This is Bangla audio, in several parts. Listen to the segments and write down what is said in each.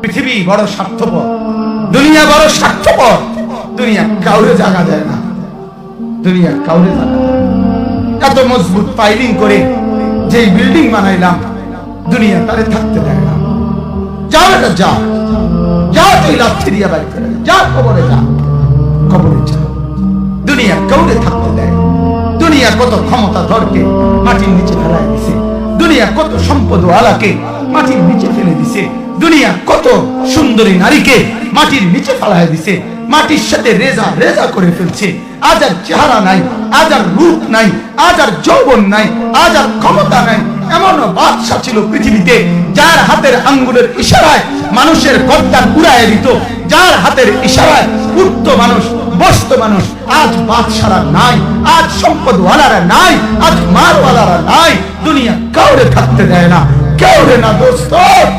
পৃথিবী বড় স্বার্থপর, দুনিয়া বড় স্বার্থপর। দুনিয়া কাউরে জায়গা দেয় না, দুনিয়া কাউরে জায়গা দেয় না। এত মজবুত পাইলিং করে যে বিল্ডিং বানাইলাম, দুনিয়া তারে থাকতে দেয় না। যাও এটা যা, যা তুই লাথি দিয়ে বাড়ি করে যা, কবরে যা, কবরে যা। দুনিয়া কাউরে থাকতে দেয়। দুনিয়া কত ক্ষমতাধরকে মাটির নিচে ফেলাই দিছে, দুনিয়া কত সম্পদওয়ালাকে মাটির নিচে ফেলে দিছে, দুনিয়া কত সুন্দরী নারীকে মাটির নিচে ফেলাই দিছে, মাটির সাথে রেজা রেজা করে ফেলছে। আজ আর চেহারা নাই, আজ আর রূপ নাই, আজ আর যৌবন নাই, আজ আর ক্ষমতা নাই। এমন বাদশা ছিল পৃথিবীতে যার হাতের আঙ্গুলের ইশারায় মানুষের গর্দান উড়াইয়া দিত, যার হাতের ইশারায় উঠত মানুষ, বসত মানুষ। আজ বাদশারা নাই, আজ সম্পদওয়ালারা নাই, আজ মারওয়ালারা নাই। দুনিয়া কাউরে থাকতে দেয় না, কাউরে না দোস্ত,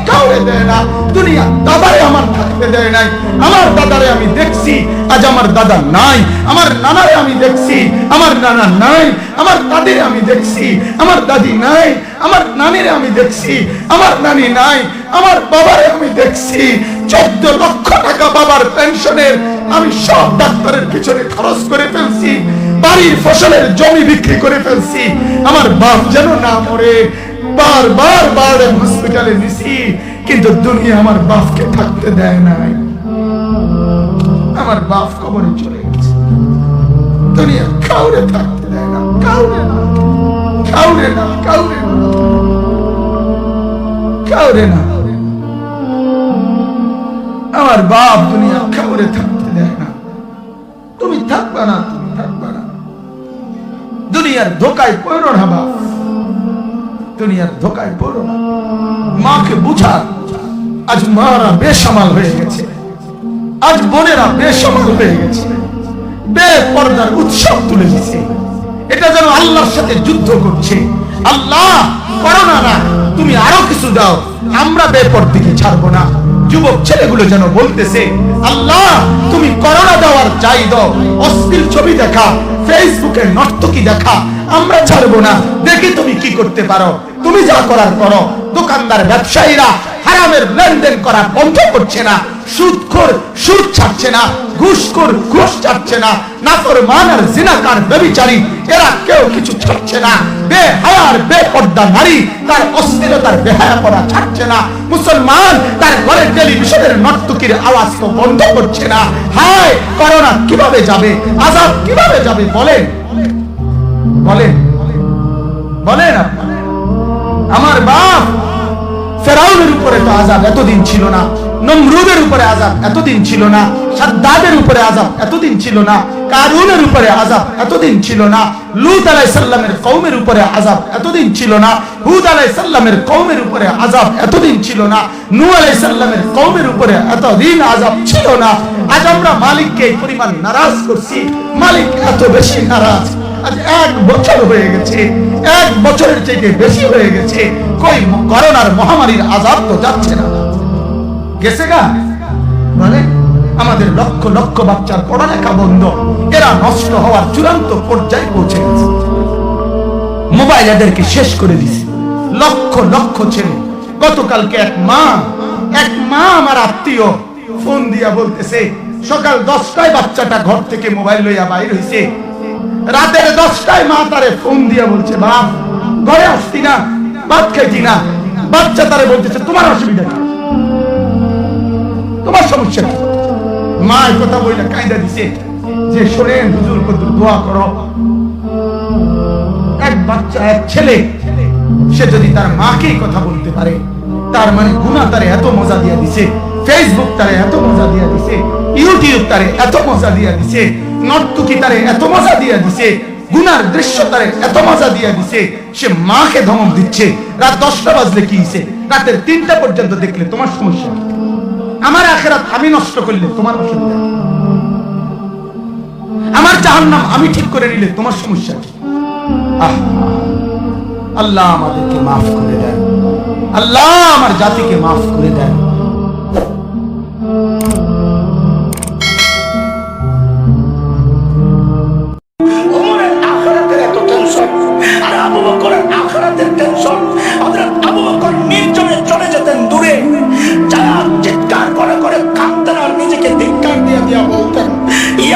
কাউরে দেয় না। দুনিয়া দাদারে আমার থাকতে দেয় নাই। আমার দাদারে আমি দেখছি, আজ আমার দাদা নাই। আমার নানারে আমি দেখছি, আমার নানা নাই। আমার দাদিরে আমি দেখছি, আমার দাদি নাই। আমার নানিরে আমি দেখছি, আমার নানি নাই। আমার বাবারে আমি দেখছি। 14 লক্ষ টাকা বাবার পেনশনের আমি সব ডাক্তারের পিছনে খরচ করে ফেলছি, বাড়ির ফসলের জমি বিক্রি করে ফেলছি। আমার বাপ যেন না মরে বারবার বার হসপিটালে নিছি, কিন্তু দুনিয়া আমার বাপকে থাকতে দেয় নাই। আমার বাপ কবরে চলে গেছে। দুনিয়া কাউরে থাকতে দেয় না, কাউরে না, কাউরে না, কাউরে না, কাউরে না। আমার বাপ দুনিয়া কাউরে থাকতে দেয় না। তুমি থাকবা না, তুমি থাকবা না। দুনিয়ার ধোকায় পড়ো না বাপ, দুনিয়ার ধোকায় পড়ো না। মাকে বুঝা। আজ মারা বেসামাল হয়ে গেছে, আজ বোনেরা বেসামাল হয়ে গেছে, বেপরদার উৎসব তুলে দিছে। এটা যেন আল্লাহর সাথে যুদ্ধ করছে। আল্লাহ করো না, তুমি আরো কিছু দাও, আমরা বেপরদিকে ছাড়বো না। যুবক ছেলেগুলো যেন বলতেছে, আল্লাহ তুমি করোনা দেওয়ার চাই দাও। অশ্লীল ছবি দেখা, ফেসবুকে নর্তকী দেখা আমরা ছাড়বো না। দেখি তুমি কি করতে পারো, তুমি যা করার করো। দোকানদার ব্যবসায়ীরা হারামের লেনদেন করা বন্ধ করছে না, সুদখোর সুদ ছাড়ছে না, ঘুষখোর ঘুষ ছাড়ছে না, নাফরমান আর জিনাকার ব্যভিচারী এরা কেউ কিছু ছাড়ছে না। বেহায়ার বেপর্দা নারী তার অশ্লীলতার বেহায়াপনা ছাড়ছে না। মুসলমান তার ঘরের টেলিভিশনের নর্তকীর আওয়াজ তো বন্ধ করছে না। হায় করোনা কিভাবে যাবে, আযাব কিভাবে যাবে বলেন, বলেন, বলেন। আমার বাপ ফেরাউনের উপরে তো আযাব এতদিন ছিল না, নমরুদের উপরে আযাব এতদিন ছিল না, সাদ্দাদের উপরে আযাব এতদিন ছিল না, কারুনের উপরে আযাব এতদিন ছিল না, লূত আলাইহিস সালামের কওমের উপরে আযাব এতদিন ছিল না, হুদ আলাইহিস সালামের কওমের উপরে আযাব এতদিন ছিল না, নূহ আলাইহিস সালামের কওমের উপরে এতদিন আযাব ছিল না। আজ আমরা মালিককে এই পরিমাণ নারাজ করছি, মালিক এত বেশি নারাজ। আজ 1 বছর হয়ে গেছে, 1 বছরের থেকে বেশি হয়ে গেছে, কই করোনার মহামারীর আযাব তো যাচ্ছে না, গেছে গা। মানে আমাদের লক্ষ লক্ষ বাচ্চার পড়ালেখা বন্ধ, এরা নষ্ট হওয়ার চূড়ান্ত পর্যায়ে পৌঁছে গেছে। মোবাইল এদেরকে শেষ করে দিছে, লক্ষ লক্ষ ছেলে। গতকালকে এক মা আমার আত্মীয় ফোন দিয়া বলতেছে, সকাল 10টায় বাচ্চাটা ঘর থেকে মোবাইল লইয়া বাইর হইছে, রাতের 10টায় মা তারে ফোন দিয়া বলছে, বাপ ঘরে আসতি না, ভাত খাইতি না। বাচ্চা তারে বলতেছে, তোমার অসুবিধা কি, তোমার সমস্যা কি? মা এই কথা বইলা কাঁদা দিছে যে, শোনেন হুজুর কত দোয়া করো। এক বাচ্চা, এক ছেলে, সে যদি তার মাকে কথা বলতে পারে, তার মানে গুনাহ তারে এত মজা দিয়া দিছে, ফেসবুক তারে এত মজা দিয়া দিছে, ইউটিউব তারে এত মজা দিয়া দিছে, নর্তকী তারে এত মজা দিয়া দিছে, গুনার দৃশ্য তারে এত মজা দিয়া দিছে, সে মাকে ধমক দিচ্ছে। রাত 10টা বাজলে কি হইছে, রাতের 3টা পর্যন্ত দেখলে তোমার সমস্যা। আমার আখিরাত আমি নষ্ট করলে তোমার অসুবিধা, আমার জাহান্নাম আমি ঠিক করে নিলে তোমার সমস্যা। আল্লাহ আমাদেরকে মাফ করে দেন, আল্লাহ আমার জাতিকে মাফ করে দেন। নির্জনে চলে যেতেন দূরে, চিৎকার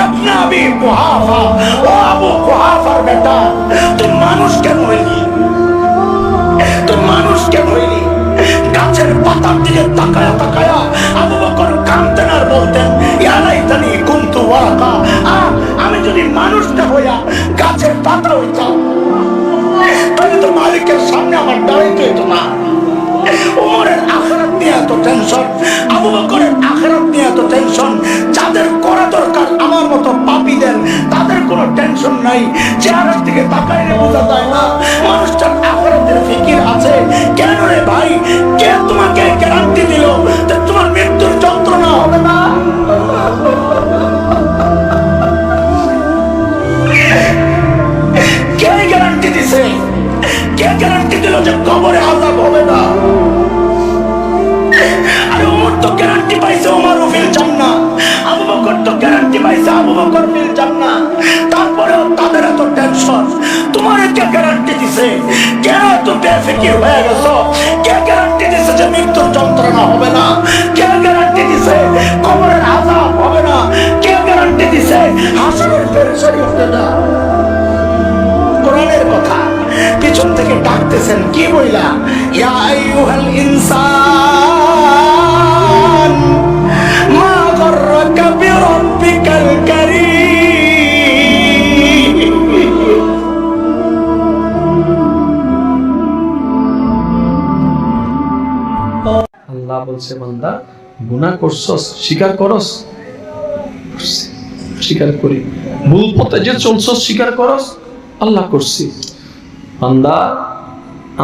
ইবনে আবি কুহাফা, ও আবু কুহাফার বেটা, তুই মানুষ কেন হইলি? তুই মানুষ কেন হইলি? গাছের পাতার দিকে তাকায়া তাকায়া আবু বকর কাঁদতেন আর বলতেন, ইয়া লাইতানি কুনতু ওয়ারাকা, আমি যদি মানুষটা হইয়া গাছের পাতা হইতাম তাহলে তো মালিকের সামনে আমার দাঁড়াইতে হইতো না। ওমরের আখিরাত নিয়ে এত টেনশন, আবু বকরের আখিরাত নিয়ে এত টেনশন, যাদের করা দরকার আমার মতো পাপীদের, তাদের কোনো টেনশন নাই। চেহারার দিকে তাকাইলে বোঝা যায় না মানুষটার আখিরাতের ফিকির আছে। কেন রে ভাই, কে তোমাকে গ্যারান্টি দিল যে তোমার মৃত্যুর যন্ত্রণা হবে না? কে গ্যারান্টি দিছে? কে গ্যারান্টি দিল যে কবরে আযাব হবে না? আরে ওমর তো গ্যারান্টি পাইছে ওমর ফিল জান্নাহ, আবু বকর তো গ্যারান্টি পাইছে আবু বকর ফিল জান্নাহ। তারপরেও তাদের এত টেনশন, তোমার কে গ্যারান্টি দিছে? কেন তো বেফিকির হয়ে গেছো? কে গ্যারান্টি দিছে যে মৃত্যুর যন্ত্রণা হবে না? কে গ্যারান্টি দিছে কবরের আযাব হবে না? কে গ্যারান্টি দিছে হাসরের পেরেশানি হবে না? কোরআনের কথা পিছন থেকে ডাকতেছেন কি বইলা, ইয়া আইয়ুহাল ইনসান মা গররাকা বিরাব্বিকাল কারীম। আল্লাহ বলছে, বান্দা গুনাহ করছস, স্বীকার করস? স্বীকার করি। ভুল পথে যে চলছস স্বীকার করস? আল্লাহ করছি। বান্দা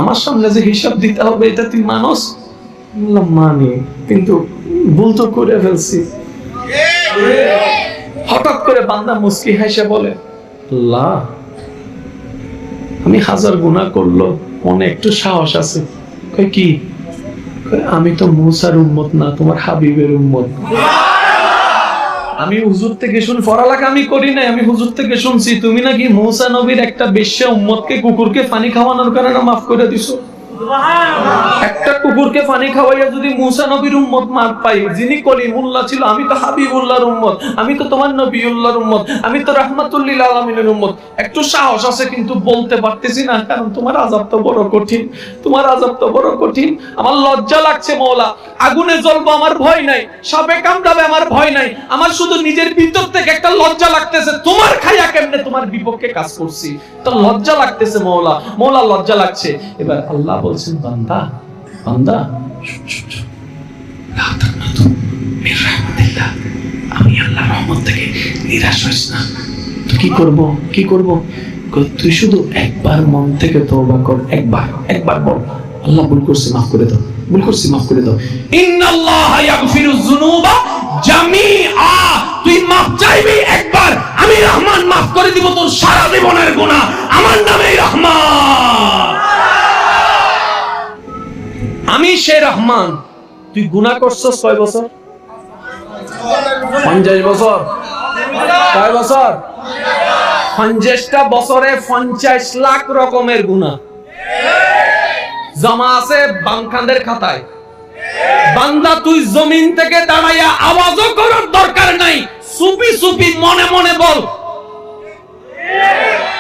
আমার সামনে যে হিসাব দিতে হবে এটা তুই মানস? আল্লাহ মানি, কিন্তু ভুল তো করে ফেলছি। হঠাৎ করে বান্দা মুস্কি হাসে বলে, আল্লাহ আমি হাজার গুনাহ করলো, মনে একটু সাহস আছে। কই কি? আমি তো মুসার উম্মত না, তোমার হাবিবের উম্মত। আমি হুজুর থেকে শুন, পড়ালেখা আমি করি নাই, আমি হুজুর থেকে শুনছি তুমি নাকি মুসা নবীর একটা বেশ্যা উম্মতকে কুকুরকে পানি খাওয়ানোর কারণে মাফ করে দিছো। একটা কুকুরকে পানি খাওয়াইয়া যদি মুসা নবীর উম্মত মাফ পাই, যিনি কলিমুল্লাহ ছিল, আমি তো হাবিবুল্লাহর উম্মত, আমি তো তোমার নবিউল্লাহর উম্মত, আমি তো রাহমাতুল লিল আলামিনের উম্মত। একটু সাহস আছে কিন্তু বলতে পারতেছি না, কারণ তোমার আযাব তো বড় কঠিন, তোমার আযাব তো বড় কঠিন। আমার লজ্জা লাগছে মওলা, আগুনে জ্বলবো আমার ভয় নাই, সাপে কামড়াবে আমার ভয় নাই, আমার শুধু নিজের ভিতর থেকে একটা লজ্জা লাগতেছে, তোমার খাইয়া কেমনে তোমার বিপক্ষে কাজ করছি, তো লজ্জা লাগতেছে মওলা, মওলা লজ্জা লাগছে। এবার আল্লাহ বলছেন, বান্দা বান্দা আমি আল্লাহর রহমত থেকে নিরাশ হইস না। তো কি করব, কি করব? তুই শুধু একবার মন থেকে তওবা কর, একবার বল, আল্লাহ ভুল করছি মাফ করে দাও, ভুল করছি মাফ করে দাও। ইন্নাল্লাহা ইয়াগফিরুয যুনুবা জামিআ, তুই মাফ চাইবি একবার, আমি রহমান মাফ করে দিব তোর সারা জীবনের গুনাহ, আমার নামেই রহমান। আমি সে রহমান। তুই গুনাহ করছস কয় বছর? 50 বছর। কয় বছর? 50টা বছরে 50 লাখ রকমের গুনাহ জমা আছে বামখানদের খাতায়। বান্দা তুই জমিন থেকে দাঁড়াইয়া আওয়াজও করার দরকার নাই, চুপি চুপি মনে মনে বল।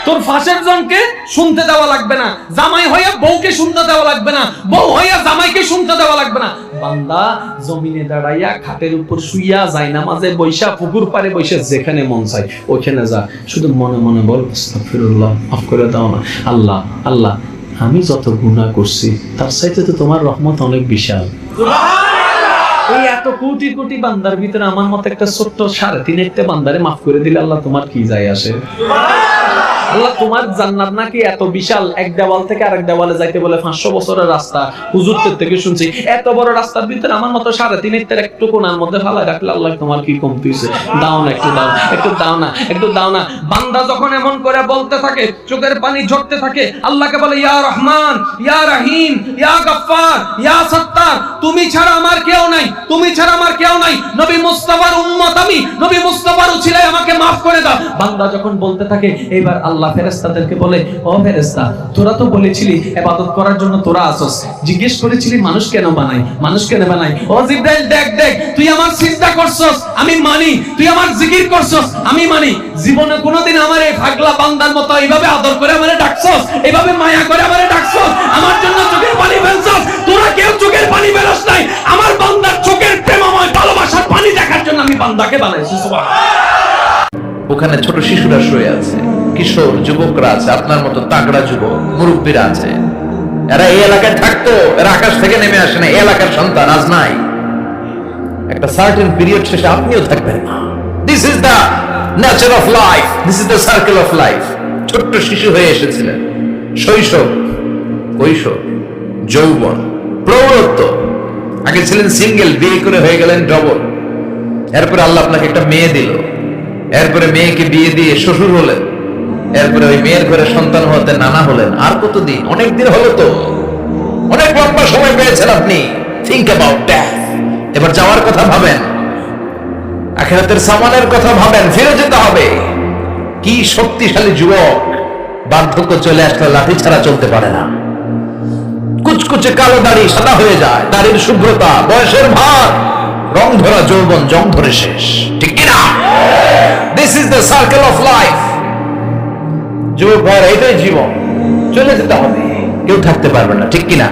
তোর ফাঁসের জনকে শুনতে দেওয়া লাগবে না, জামাই হইয়া বউকে শুনতে দেওয়া লাগবে না, বউ হইয়া জামাইকে শুনতে দেওয়া লাগবে না। বান্দা জমিনে দাঁড়াইয়া খাটের উপর শুইয়া যায় নামাজে বৈশা পুকুর পারে বৈশা যেখানে মন চায় ওখানে যা, শুধু মনে মনে বল আস্তাগফিরুল্লাহ, মাফ করে দাও না আল্লাহ। আল্লাহ আমি যত গুনাহ করছি তার চাইতে তো তোমার রহমত অনেক বিশাল। এই এত কোটি কোটি বান্দার ভিতরে আমার মত একটা ছোট্ট 3.5 বান্দারে মাফ করে দিলে আল্লাহ তোমার কি যায় আসে? আল্লাহ তোমার জান্নাত নাকি এত বিশাল, এক দেওয়াল থেকে আরেক দেওয়ালে যাইতে বলে 500 বছরের রাস্তা, হুজুরদের থেকে শুনছি। এত বড় রাস্তার ভিতরে আমার মতো 3.5 একটু কোণার মধ্যে ফালাই রাখলে আল্লাহ তোমার কি কমতি হইছে? দাও না, একটু দাও, একটু দাও না, একটু দাও না। বান্দা যখন এমন করে বলতে থাকে, চোখের পানি ঝরতে থাকে, আল্লাহকে বলে ইয়া রহমান, ইয়া রহিম, ইয়া গফফার, ইয়া সত্তার, তুমি ছাড়া আমার কেউ নাই, তুমি ছাড়া আমার কেউ নাই, নবী মুস্তাফার উম্মত আমি, নবী মুস্তাফার উছিলায় আমাকে maaf করে দাও। বান্দা যখন বলতে থাকে, এইবার আল্লাহ ফেরেশতাদেরকে বলে, ও ফেরেশতা, তোরা তো বলেছিলি ইবাদত করার জন্য তোরা আসস, জিজ্ঞেস করেছিলি মানুষ কেন বানাই, মানুষ কেন বানাই? ও জিবরাইল দেখ দেখ, তুই আমার সিজদা করছস আমি মানি, তুই আমার জিকির করছস আমি মানি। জীবনে কোনোদিন আমার এই পাগলা বান্দার মতো এইভাবে আদর করে আমারে ডাকছস, এইভাবে মায়া করে আমারে ডাকছস, আমার জন্য চোখের পানি ফেলছস? তোরা কেউ চোখের পানি ফেলস নাই। আমার বান্দার চোখের প্রেমময় ভালোবাসার পানি দেখার জন্য আমি বান্দাকে বানাইছি। সুবহানাল্লাহ। ওখানে ছোট শিশুরা শুয়ে আছে, কিশোর যুবকরা আছে, আপনার মতো তাগড়া যুবক মুরব্বীরা আছে। এরা এই এলাকায় থাকতো, এরা আকাশ থেকে নেমে আসে না, এই এলাকার সন্তান আজ নাই। একটা সার্টেন পিরিয়ড শেষে আপনিও থাকবেন না। This is the nature of life, this is the circle of life. ছোট্ট শিশু হয়ে এসেছিলেন, শৈশব, কৈশোর, যৌবন, প্রৌঢ়ত্ব। আগে ছিলেন সিঙ্গেল, বিয়ে করে হয়ে গেলেন ডবল। এরপরে আল্লাহ আপনাকে একটা মেয়ে দিল, এরপরে মেয়েকে বিয়ে দিয়ে শ্বশুর হলেন, এরপরে ওই মেয়ের ঘরে সন্তান হতে নানা হলেন। আর কতদিন? অনেক দিন হলো তো, অনেক লম্বা সময় পেয়েছেন আপনি। Think about that. এবার যাওয়ার কথা ভাবেন, আখিরাতের সামানের কথা ভাবেন, ফিরে যেতে হবে। কি শক্তিশালী যুবক! বার্ধক্য চলে আসলে লাঠি ছাড়া চলতে পারে না। কুচকুচে কালো দাড়ি সাদা হয়ে যায়, দাড়ির শুভ্রতা, বয়সের ভার, রং ধরা যৌবন জং ধরে শেষ। ঠিক কিনা? This is the circle of life. যুবক ভাইরা, এটাই জীবন, চলে যেতে হবে, কেউ থাকতে পারবে না। ঠিক কিনা?